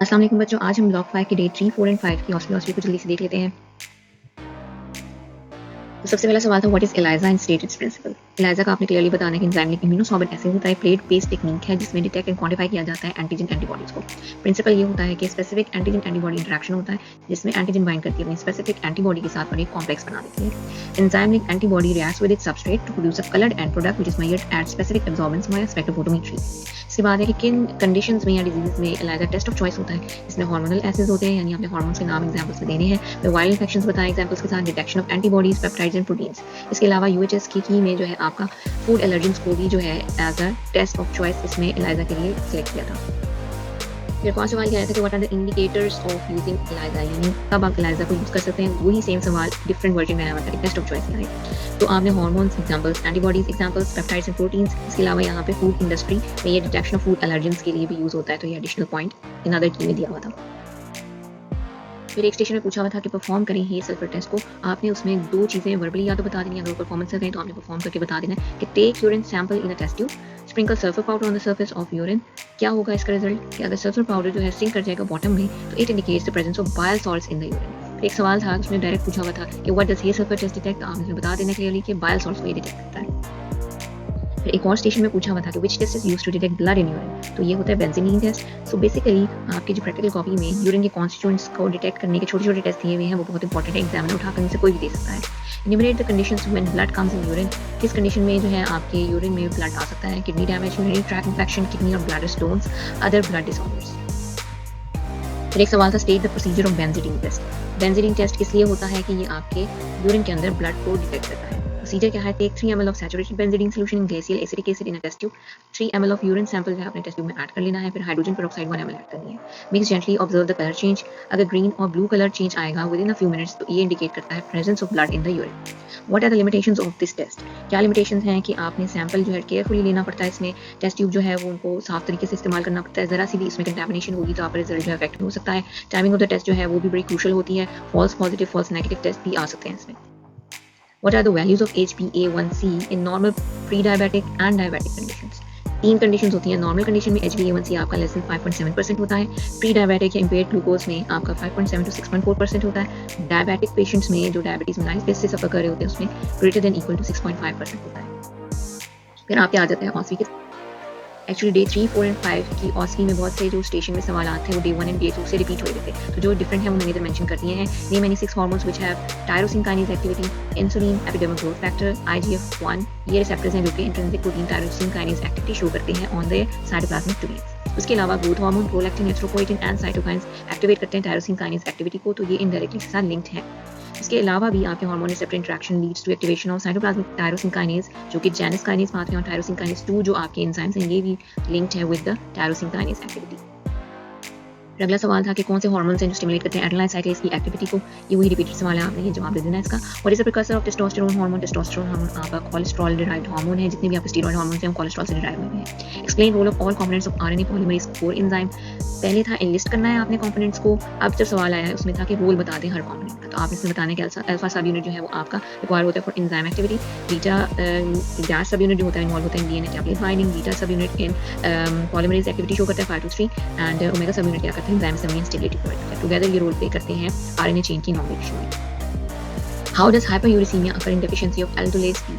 अस्सलाम वालेकुम बच्चों, आज हम ब्लॉक 5 के डे 3, 4 एंड 5 की ऑस्टियोलॉजी को जल्दी से देख लेते हैं। तो सबसे पहला सवाल था what is ELISA and state its principle. ELISA का आपने क्लियरली बताना है कि एंजाइम इम्यूनोसॉर्बेंट ऐसे होता है, प्लेट बेस्ड टेक्निक है जिसमें डिटेक्ट एंड क्वांटिफाई किया जाता है एंटीजन एंटीबॉडीज को। प्रिंसिपल ये होता है कि स्पेसिफिक एंटीजन एंटीबॉडी इंटरेक्शन होता है जिसमें एंटीजन बाइंड करती है अपनी स्पेसिफिक एंटीबॉडी के साथ और एक कॉम्प्लेक्स बना देती है। Enzymic antibody reacts with its substrate to produce a coloured end product which is measured at specific absorbance by spectrophotometry. इसके बाद है कि किन कंडीशंस में या डिजीज में एलाइजा टेस्ट ऑफ चॉइस होता है। इसमें हार्मोनल एसिड्स होते हैं, यानी आपने हार्मोन्स के नाम एग्जांपल्स में देने हैं। फिर वायरल इन्फेक्शंस बताएं एग्जांपल्स के साथ, detection of antibodies, peptides and proteins. इसके अलावा यूएचएस की में जो है आपका फूड एलर्जेंस को भी जो है as a test of choice इसमें एलाइजा के लिए सिलेक्ट किया था। फिर पांच सवाल क्या आया था कि what are the indicators of using ELISA, यानी कब आप एलाइजा को यूज कर सकते हैं। वही सेम सवाल डिफरेंट वर्जन में आया हुआ था कि टेस्ट ऑफ चॉइस क्या है। तो आपने hormones examples, antibodies examples, peptides and proteins. इसके अलावा यहाँ पे फूड इंडस्ट्री में ये डिटेक्शन ऑफ फूड एलर्जेंस के लिए भी यूज होता है, तो ये एडिशनल पॉइंट इन अदर की में दिया हुआ था। फिर एक स्टेशन में पूछा हुआ था कि परफॉर्म करें ये सल्फर टेस्ट को। आपने उसमें दो चीज़ें वर्बली या तो बता देनी, अगर परफॉर्मेंस कर रहे हैं तो आपने परफॉर्म करके बता देना है कि take urine sample in a test tube, sprinkle sulphur powder on the surface of urine. क्या होगा इसका रिजल्ट कि अगर सल्फर पाउडर जो है सिंक कर जाएगा बॉटम में तो it indicates the presence of bile salts in the urine. एक सवाल था उसमें डायरेक्ट पूछा हुआ था कि what does Hay sulphur test detect, आपने बता देना क्लियरली कि बायल सॉल्ट्स को ये डिटेक्ट करता है। फिर एक और स्टेशन में पूछा हुआ था कि which test is used to detect blood in urine, तो ये होता है बेंजीन टेस्ट। सो बेसिकली आपकी जो प्रैक्टिकल कॉपी में यूरिन के कॉन्स्टिट्यूएंट्स को डिटेक्ट करने के छोटे छोटे टेस्ट दिए हुए हैं, वो बहुत इंपॉर्टेंट है, एग्जामिनर उठाकर इनसे कोई भी दे सकता है। Enumerate the conditions when blood comes in urine, किस कंडीशन में जो है आपके यूरिन में ब्लड आ सकता है। Kidney damage, urinary tract infection, kidney और bladder stones, other blood disorders. फिर एक सवाल था state the procedure of benzene test. Benzene test किस लिए होता है कि ये आपके यूरिन के अंदर ब्लड को डिटेक्ट करता है। प्रोसीजर क्या है, take 3 ml of saturated benzene solution in glacial acidic acid in a test tube. 3 ml of urine sample जो है अपने टेस्ट ट्यूब में ऐड कर लेना है। फिर हाइड्रोजन पेरोक्साइड 1 ml ऐड करनी है। Mix gently, observe the colour change. अगर ग्रीन और ब्लू कलर चेंज आएगा within a few minutes तो ये इंडिकेट करता है presence of blood in the urine. What are the limitations of this test, क्या लिमिटेशंस हैं कि आपने सैंपल जो है केयरफुली लेना पड़ता है। इसमें टेस्ट ट्यूब जो है वो उनको साफ तरीके से इस्तेमाल करना पड़ता है। जरा सी भी इसमें कंटेमिनेशन होगी तो आपका रिजल्ट जो है अफेक्ट हो सकता है। टाइमिंग ऑफ द टेस्ट जो है वो भी बड़ी क्रूशल होती है। False positive, false negative test भी आ सकते हैं इसमें। What are the values of HbA1c in normal, pre-diabetic and diabetic conditions? तीन कंडीशंस होती हैं। नॉर्मल कंडीशन में HbA1c आपका लेस देन 5.7% होता है। प्री डायबिटिक या इम्पेयर्ड ग्लूकोज में आपका 5.7 to 6.4% होता है। डायबिटिक पेशेंट्स में जो डायबिटीज में बेस से सफर कर रहे होते हैं उसमें ग्रेटर देन इक्वल टू 6.5% होता है। फिर आपके आ जाते हैं ऑस्वी के। एक्चुअली डे 3, 4 एंड 5 की ऑस्वी में बहुत से जो स्टेशन में सवाल थे वो डे 1 एंड डे 2 से रिपीट हुए थे, तो जो डिफरेंट है वो मैंने इधर मेंशन कर दिए हैं। Name any 6 hormones which have tyrosine kinase activity, insulin, epidermal growth factor, IGF-1। ये रिसेप्टर्स हैं जो कि intrinsic protein tyrosine kinase activity show करते हैं ऑन द साइटोप्लाज्मिक ट्यूब्स। उसके अलावा growth hormone, prolactin, erythropoietin and cytokines activate करते हैं टायरोसिन काइनेज एक्टिविटी को, तो ये इनडायरेक्टली इसके साथ लिंक्ड है। इसके अलावा भी आपके hormone receptor interaction leads to activation of cytoplasmic tyrosine kinase जो कि जैनस काइनेज पाथवे और टायरोसिन काइनेज 2 जो आपके एंजाइम्स हैं ये भी लिंक्ड है with the tyrosine kinase activity. अगला सवाल था कि कौन से हार्मोन्स हैं जो स्टिमुलेट करते हैं एड्रेनालाइन साइक्लेज की एक्टिविटी को। ये वही रिपीटेड सवाल है, आपने ये जवाब दे देना है इसका। What is the precursor of testosterone hormone. Testosterone hormone आपका कोलेस्ट्रॉल डिराइव्ड हार्मोन है। जितने भी आपके स्टेरॉइड हार्मोन्स हैं वो कोलेस्ट्रॉल से डिराइव हुए हैं। Explain role of all components of RNA polymerase 4 enzyme. पहले था एनलिस्ट करना है आपने कंपोनेंट्स को, अब जब सवाल आया है उसमें था कि रोल बता दें हर कंपोनेंट का, तो आप इसमें बताने के अल्फा सब यूनिट जो है वो आपका रिक्वायर होता है for enzyme activity. Beta gas सब यूनिट जो होता है इन्वॉल्व होता है इन DNA टेम्पलेट बाइंडिंग। बीटा सब unit in polymerase activity show करता है 5 to 3 एंड ओमेगा सब यूनिट क्या करते हैं एंजाइम सबमिशन स्टेबिलिटी प्रोवाइड करता है। टुगेदर ये रोल प्ले करते हैं RNA चेन की नॉर्मलाइजेशन में। How does hyperuricemia occur in deficiency of aldolase B,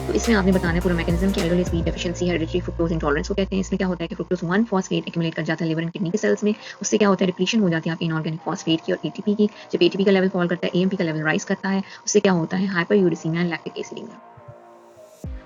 तो इसमें आपने बताना है पूरा मैकेनिज्म कि aldolase B deficiency hereditary fructose intolerance को कहते हैं। इसमें क्या होता है कि फ्रुक्टोज 1 फॉस्फेट एक्यूमुलेट कर जाता है लिवर एंड किडनी के सेल्स में, उससे क्या होता है डिप्लीशन हो जाती है आपकी इनऑर्गेनिक फॉस्फेट की और ATP की। जब ATP का लेवल फॉल करता है AMP का लेवल राइज करता है, उससे क्या होता है hyperuricemia and lactic acidemia.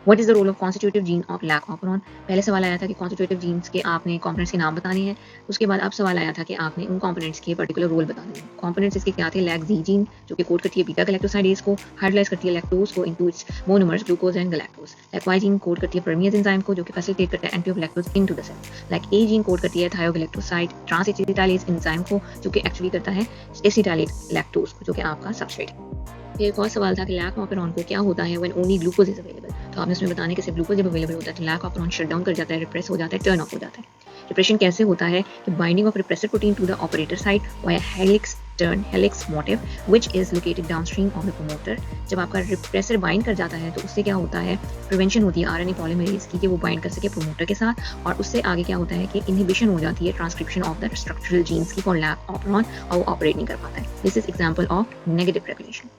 What is the role of constitutive gene of lac operon. पहले सवाल आया था कि कॉन्स्टिट्यूटिव जीन्स के आपने कंपोनेंट्स के नाम बताने हैं, उसके बाद अब सवाल आया था कि आपने उन कंपोनेंट्स के पर्टिकुलर रोल बताने हैं। कंपोनेंट्स इसके क्या थे, लैक जी जीन जो कि कोड करती है बीटा गैलेक्टोसाइडेज को, हाइड्रोलाइज करती है लैक्टोज को into its monomers glucose and galactose. Like why gene code करती है परमियस एंजाइम को जो कि फैसिलिटेट करता है entry of lactose into the cell. Lac A gene code करती है थायोगैलेक्टोसाइड ट्रांसएसिटाइलेज एंजाइम को जो कि एक्चुअली करता है एसिटाइलेट लैक्टोज को जो कि आपका सबस्ट्रेट है। एक और सवाल था कि लैक ऑपरॉन को क्या होता है when only glucose is available, तो आपने उसमें बताने कि सिर्फ ग्लूकोज जब अवेलेबल होता है तो लैक ऑपरॉन शट डाउन कर जाता है, रिप्रेस हो जाता है, टर्न ऑफ हो जाता है। डिप्रेशन कैसे होता है कि binding of repressor protein to the operator site via helix turn helix motif which is located downstream of the promoter. जब आपका repressor bind कर जाता है तो उससे क्या होता है, prevention होती है RNA polymerase की कि वो bind कर सके promoter के साथ, और उससे आगे क्या होता है कि inhibition हो जाती है transcription of the structural genes की for lack of operon, और वो operate नहीं कर पाता है. This is example of negative regulation.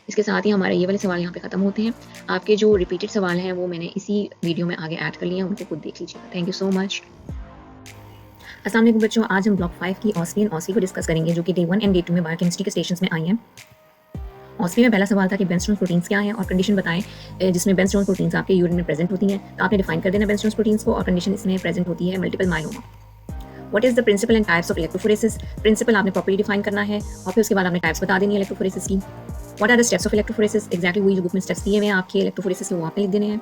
इसके साथ ही हमारे ये वाले सवाल यहाँ पे ख़त्म होते हैं. आपके जो रिपीटेड सवाल हैं वो मैंने इसी वीडियो में आगे ऐड कर लिए हैं, उनको खुद देख लीजिएगा. Thank you so much. अस्सलाम वालेकुम बच्चों, आज हम ब्लॉक 5 की ऑस्वी एंड ऑस्वी को डिस्कस करेंगे जो कि डे 1 एंड डे 2 में बायोकेमिस्ट्री के स्टेशंस में आई हैं. ऑस्वी में पहला सवाल था कि बेंस्टोन्स प्रोटीन्स क्या हैं और कंडीशन बताएं जिसमें बेंस्टोन्स प्रोटीन्स आपके यूरिन में प्रेजेंट होती हैं. तो आपने डिफाइन कर देना बेंस्टोन्स प्रोटीन्स को, और कंडीशन इसमें प्रेजेंट होती है multiple myeloma. What is the principle and types of electrophoresis. Principle आपने प्रॉपर्ली डिफाइन करना है और फिर उसके बाद आपने टाइप्स बता देनी है इलेक्ट्रोफोरेसिस की. What are the steps of electrophoresis. Exactly वही जो बुक में स्टेप्स दिए हुए हैं आपके इलेक्ट्रोफोरेसिस के, वो आपने लिख देने हैं.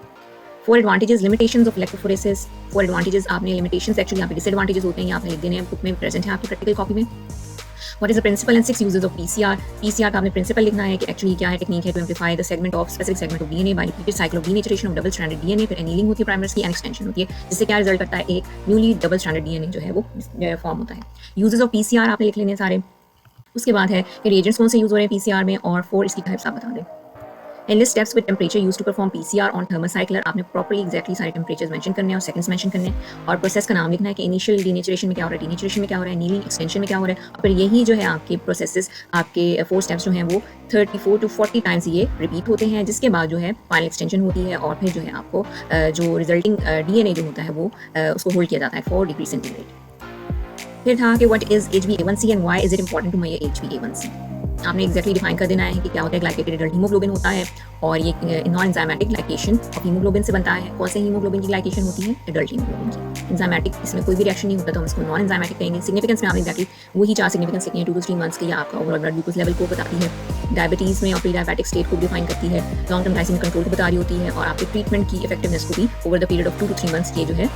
4 advantages, limitations of electrophoresis. 4 advantages आपने, लिमिटेशंस एक्चुअली यहाँ पे डिसएडवांटेजेस होते हैं, यहाँ पे लिख देने हैं, बुक में प्रेजेंट है आपकी प्रैक्टिकल कॉपी में. What is the principle and 6 uses of PCR. PCR का आपने प्रिंसिपल लिखना है कि एक्चुअली क्या है, टेक्निक है to amplify the segment of specific segment of DNA by repeated cycle of denaturation of double stranded DNA. फिर एनीलिंग होती है प्राइमर्स की, एंड एक्सटेंशन होती है, जिससे क्या रिजल्ट करता है, एक न्यूली डबल स्ट्रैंडेड डीएनए जो है वो फॉर्म होता है. यूजेस ऑफ पीसीआर आपने लिख लेने हैं सारे. उसके बाद है कि रिएजेंट्स कौन से यूज हो रहे हैं पीसीआर में, और 4 इसकी टाइप्स आप बता दें. Endless steps with temperature used to perform PCR on thermocycler. आपने प्रॉपर्ली एक्जैक्टली सारे टेम्परेचर्स मेंशन करने हैं और सेकंड्स मेंशन करने हैं, और प्रोसेस का नाम लिखना है कि इनिशियल डीनेचरेशन में क्या हो रहा है, डीनेचरेशन में क्या हो रहा है, नीलिंग एक्सटेंशन में क्या हो रहा है, और फिर यही जो है आपके प्रोसेसेस, आपके 4 स्टेप्स जो हैं वो 34 to 40 टाइम्स ये रिपीट होते हैं, जिसके बाद जो है फाइनल एक्सटेंशन होती है, और फिर जो है आपको जो रिजल्टिंग डीएनए जो होता है वो उसको होल्ड किया जाता है 4 डिग्री सेंटीग्रेड. फिर था कि what is HbA1c and why is it important to measure HbA1c. आपने एक्जैक्टली डिफाइन कर देना है कि क्या होता है. ग्लाइकेटेड एडल्ट हीमोग्लोबिन होता है, और ये non enzymatic glycation of haemoglobin से बनता है. कौन से हीमोग्लोबिन की ग्लाइकेशन होती है, एडल्ट हीमोग्लोबिन की. एंजाइमेटिक इसमें कोई भी रिएक्शन नहीं होता तो हम इसको नॉन एंजाइमेटिक कहेंगे. सिग्निफिकेंस में आपने एक्जैक्टली वही 4 सिग्निफिकेंस लिखी है. 2 to 3 मंथ्स के, या आपका ओवरऑल ब्लड ग्लूकोज लेवल को बताती है. डायबिटीज़ में और प्री डायबिटिक स्टेट को डिफाइन करती है. लॉन्ग टर्म ग्लाइसेमिक कंट्रोल को बता रही होती है, और आपके ट्रीटमेंट की इफेक्टिवनेस को भी over the period of 2 to 3 months ये जो है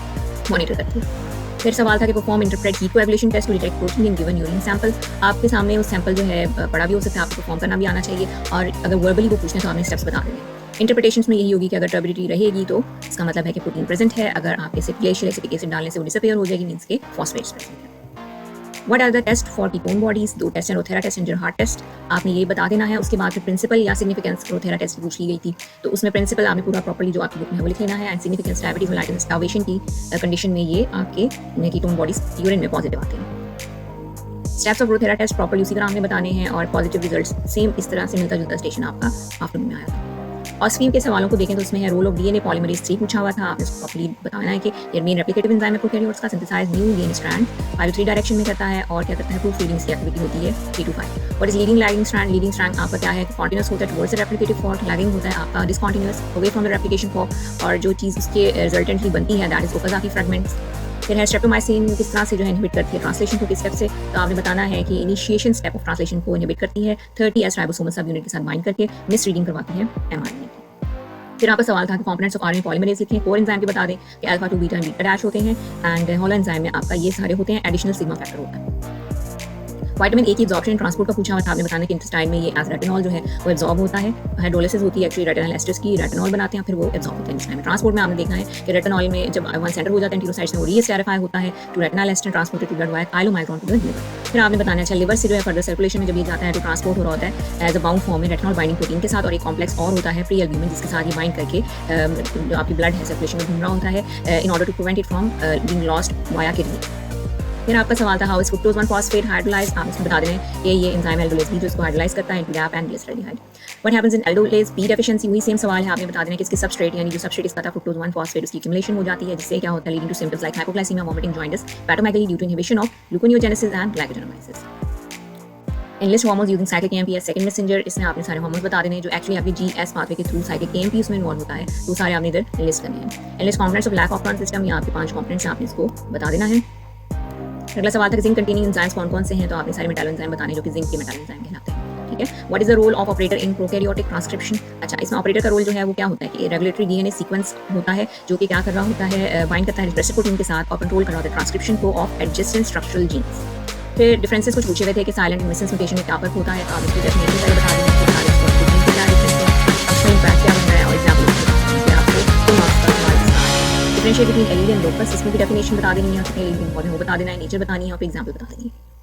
मॉनिटर करती है. फिर सवाल था कि perform interpret heat coagulation test to detect protein in given urine sample. आपके सामने वो सैंपल जो है पड़ा भी हो सकता है, आपको परफॉर्म करना भी आना चाहिए, और अगर वर्बली वो पूछने तो आपने स्टेप्स बता देंगे. इंटरप्रिटेशंस में यही होगी कि अगर टर्बिडिटी रहेगी तो इसका मतलब है कि प्रोटीन प्रेजेंट है. अगर आप इसे ग्लेशियल एसिटिक एसिड डालने से वो डिसअपीयर हो जाएगी, मींस के फॉस्फेट्स प्रेजेंट है. What are the test for ketone bodies. 2 test हैं, Rothera test and Gerhardt test. आपने ये बता देना है. उसके बाद फिर प्रिंसिपल या सिग्निफिकेंस रोथेरा टेस्ट पूछ ली गई थी, तो उसमें प्रिंसिपल आपने पूरा प्रॉपर्ली जो आपकी बुक में है वो लिख लेना है, and significance diabetes mellitus starvation की कंडीशन में ये आपके कीटोन बॉडीज यूरिन में पॉजिटिव आते हैं. स्टेप्स ऑफ रोथेरा टेस्ट प्रॉपर्ली उसी तरह हमने बताने हैं, और पॉजिटिव रिजल्ट्स सेम इस तरह से मिलता जुलता स्टेशन आपका आफ्टरनून में आया था. ऑस्वीम के सवालों को देखें तो उसमें है रोल ऑफ डीएनए पॉलीमरेज 3 पूछा हुआ था. आपने इसको प्रॉपर्ली बताना है कि ये मेन रेप्लिकेटिव एंजाइम है प्रोकैरियोट्स का, synthesize new DNA strand 5 to 3 direction में करता है, और क्या करता है, प्रूफ रीडिंग्स की एक्टिविटी होती है 3 to 5. What is leading lagging strand. Leading strand आपका क्या है, कॉन्टिन्यूस होता है towards the replicative fault. Lagging होता है आपका discontinuous away from the replication fault, और जो चीज़ उसके रिजल्टेंटली बनती है दैट इज ओकाज़की फ्रैगमेंट्स. फिर है स्ट्रेप्टोमाइसिन किस तरह से जो है इनहिबिट करती है ट्रांसलेशन को, किस स्टेप से. तो आपने बताना है कि इनिशिएशन स्टेप ऑफ ट्रांसलेशन को इनहिबिट करती है 30S राइबोसोमल सब यूनिट के साथ बाइंड करके मिस रीडिंग करवाती है एमआरएनए की. फिर आपका सवाल था कि कंपोनेंट्स ऑफ आरएनए पॉलीमरेज लिखें. कोर एंजाइम के बता दें कि alpha 2 beta and beta dash होते हैं, एंड हॉलो एंजाइम में आपका ये सारे होते हैं, एडिशनल सिग्मा फैक्टर होता है. विटामिन ए की एब्जॉर्प्शन ट्रांसपोर्ट का पूछा हुआ था. आपने बताना कि इंटेस्टाइन में ये एज रेटिनॉल जो है वो एब्जॉर्ब होता है. हाइड्रोलिसिस होती है एक्चुअली रेटिनल एस्टर्स की, रेटिनॉल बनाते हैं, फिर वो एब्जॉर्ब होता है इंटेस्टाइन में. ट्रांसपोर्ट में आपने देखना है कि रेटिनॉल में जब वन सेंटर हो जाता है एंटीरोसाइट्स में, वो रीस्टेरिफाई होता है to retinal ester, transported to blood via chylomicron to the liver. फिर आपने बताना है लिवर से जो है फर्दर सर्कुलेशन में जब ये जाता है तो ट्रांसपोर्ट हो रहा होता है एज अ बाउंड फॉर्म में रेटिनॉल बाइंडिंग प्रोटीन के साथ, और एक कॉम्प्लेक्स और होता है प्री एल्ब्यूमिन जिसके साथ ये बाइंड करके जो आपकी ब्लड है सर्कुलेशन में घूम रहा होता है in order to prevent it from being lost via kidney. फिर आपका सवाल था how is fructose 1 phosphate hydrolyse. आप इसमें बता दें कि ये एंजाइम एल्डोलेज भी जो इसको हाइड्रोलाइज करता है into DAP and glyceraldehyde. What happens in aldolase B deficiency. वही सेम सवाल है. आपने बता देना कि इसके सबस्ट्रेट यानी जो सबस्ट्रेट इसका था फ्रुक्टोज 1 फॉस्फेट उसकी एक्युमुलेशन हो जाती है, जिससे क्या होता है leading to symptoms like hypoglycemia, vomiting, jaundice, hepatomegaly due to inhibition of gluconeogenesis and glycogenesis. Enlist hormones using cyclic AMP as second messenger. इसमें आपने सारे हार्मोन्स बता देने जो एक्चुअली आपके जीएस पाथवे के थ्रू साइक्लिक एएमपी उसमें इन्वॉल्व होता है, तो सारे आपने इधर लिस्ट करने हैं. Enlist components of lac of plant system. यहाँ आपके 5 कंपोनेंट्स हैं, आपने इसको बता देना है. अगला सवाल था जिंक कंटेनिंग एंजाइम्स कौन कौन से हैं. तो आपने सारे मेटालो एंजाइम बताने जो कि जिंक के मेटालो एंजाइम कहलाते हैं. ठीक है. What is the role of operator in prokaryotic transcription. अच्छा, इसमें ऑपरेटर का रोल जो है वो क्या होता है कि रेगुलेटरी डीएनए सीक्वेंस होता है जो कि क्या कर रहा होता है, बाइंड करता है रिप्रेसर प्रोटीन के साथ और कंट्रोल कर रहा होता है ट्रांसक्रिप्शन को ऑफ एडजेसेंट स्ट्रक्चरल जीन्स. फिर डिफरेंसेस कुछ पूछे हुए थे कि साइलेंट एंड मिसेंस म्यूटेशन में क्या फर्क होता है. तो आप इसकी डेफिनेशन पहले बता देंगे कि सारे प्रोटीन का क्या डिफरेंस है, उसका इंपैक्ट क्या बनता है, और एग्जांपल आपको 2 मार्क्स का सवाल इसका है. Differentiate between allele and locus, इसमें भी डेफिनेशन बता देनी है, कितने एलील इंपॉर्टेंट वो बता देना है, नेचर बतानी है और फिर एग्जांपल बता देनी है.